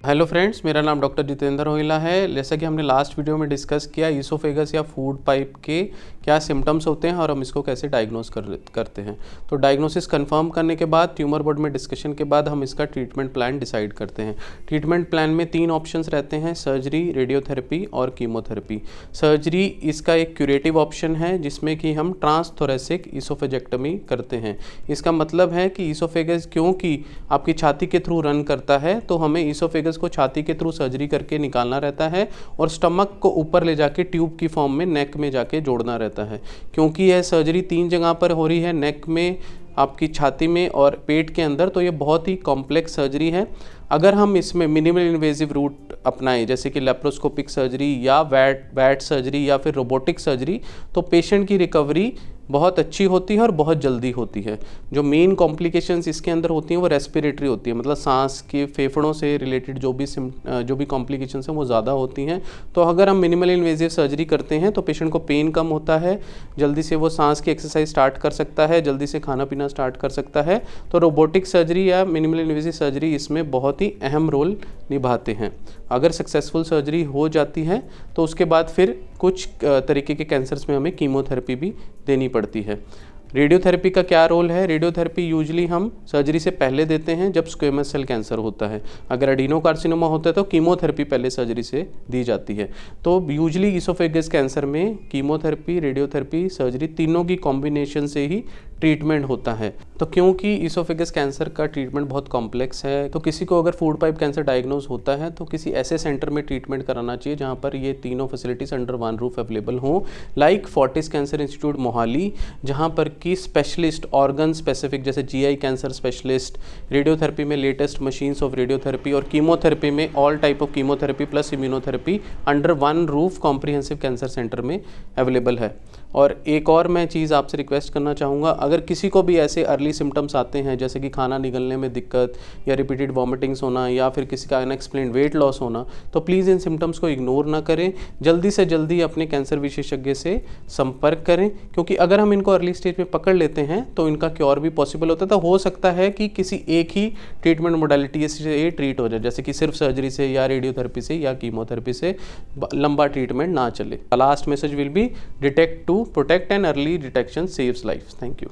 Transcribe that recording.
Hello friends, मेरा नाम doctor Jitendra Rohilla है। जैसा कि हमने लास्ट वीडियो में डिस्कस किया, ईसोफेगस या फूड पाइप के क्या सिम्टम्स होते हैं और हम इसको कैसे डायग्नोस करते हैं। तो डायग्नोसिस कंफर्म करने के बाद ट्यूमर बोर्ड में डिस्कशन के बाद हम इसका ट्रीटमेंट प्लान डिसाइड करते हैं। ट्रीटमेंट प्लान में 3 ऑप्शंस रहते हैं: सर्जरी, रेडियोथेरेपी और कीमोथेरेपी। सर्जरी इसका एक क्यूरेटिव ऑप्शन है जिसमें कि हम ट्रांसथोरेसिक ईसोफेजेक्टमी करते हैं। इसका मतलब है कि ईसोफेगस क्योंकि आपकी छाती के थ्रू रन करता है तो हमें ईसोफेगस को छाती के थ्रू सर्जरी करके निकालना रहता है और स्टमक को ऊपर ले जाके ट्यूब की फॉर्म में नेक में जाके जोड़ना रहता है। क्योंकि यह सर्जरी 3 जगह पर हो रही है, नेक में, आपकी छाती में और पेट के अंदर, तो ये बहुत ही कॉम्प्लेक्स सर्जरी है। अगर हम इसमें मिनिमल इन्वेजिव रूट अपनाएं जैसे कि लेप्रोस्कोपिक सर्जरी या वैट सर्जरी या फिर रोबोटिक सर्जरी, तो पेशेंट की रिकवरी बहुत अच्छी होती है और बहुत जल्दी होती है। जो मेन कॉम्प्लिकेशंस इसके अंदर होती हैं वो रेस्पिरेटरी होती है, मतलब सांस के फेफड़ों से रिलेटेड जो भी कॉम्प्लिकेशंस हैं वो ज़्यादा होती हैं। तो अगर हम मिनिमल इन्वेजिव सर्जरी करते हैं तो पेशेंट को पेन कम होता है, जल्दी से वो सांस की एक्सरसाइज स्टार्ट कर सकता है, जल्दी से खाना पीना स्टार्ट कर सकता है। तो रोबोटिक सर्जरी या मिनिमल इन्वेजिव सर्जरी इसमें बहुत ही अहम रोल निभाते हैं। अगर सक्सेसफुल सर्जरी हो जाती है तो उसके बाद फिर कुछ तरीके के कैंसर्स में हमें कीमोथेरेपी भी देनी पड़ती है। रेडियोथेरेपी का क्या रोल है? रेडियोथेरेपी यूजली हम सर्जरी से पहले देते हैं जब स्क्वेमस सेल कैंसर होता है। अगर एडिनोकार्सिनोमा होता है तो कीमोथेरेपी पहले सर्जरी से दी जाती है। तो यूजली ईसोफेगस कैंसर में कीमोथेरेपी, रेडियोथेरेपी, सर्जरी तीनों की कॉम्बिनेशन से ही ट्रीटमेंट होता है। तो क्योंकि ईसोफेगस कैंसर का ट्रीटमेंट बहुत कॉम्प्लेक्स है, तो किसी को अगर फूड पाइप कैंसर डायग्नोज होता है तो किसी ऐसे सेंटर में ट्रीटमेंट कराना चाहिए जहाँ पर ये तीनों facilities under one roof available हों, like Fortis cancer institute Mohali, जहाँ पर की स्पेशलिस्ट ऑर्गन स्पेसिफिक जैसे जीआई कैंसर स्पेशलिस्ट, रेडियोथेरेपी में लेटेस्ट मशीन्स ऑफ रेडियोथेरेपी और कीमोथेरेपी में all type of chemotherapy plus immunotherapy under one roof comprehensive cancer centre में available है। और एक और मैं चीज़ आपसे रिक्वेस्ट करना चाहूँगा, अगर किसी को भी ऐसे अर्ली सिम्टम्स आते हैं जैसे कि खाना निगलने में दिक्कत या रिपीटेड वॉमिटिंग्स होना या फिर किसी का अनएक्सप्लेन्ड वेट लॉस होना, तो प्लीज़ इन सिम्टम्स को इग्नोर ना करें, जल्दी से जल्दी अपने कैंसर विशेषज्ञ से संपर्क करें। क्योंकि अगर हम इनको अर्ली स्टेज में पकड़ लेते हैं तो इनका क्योर भी पॉसिबल होता है। तो हो सकता है कि किसी एक ही ट्रीटमेंट मोडालिटी से ये ट्रीट हो जाए, जैसे कि सिर्फ सर्जरी से या रेडियोथेरेपी से या कीमोथेरेपी से लंबा ट्रीटमेंट ना चले। Last message will be detect to protect, and early detection saves life. Thank you.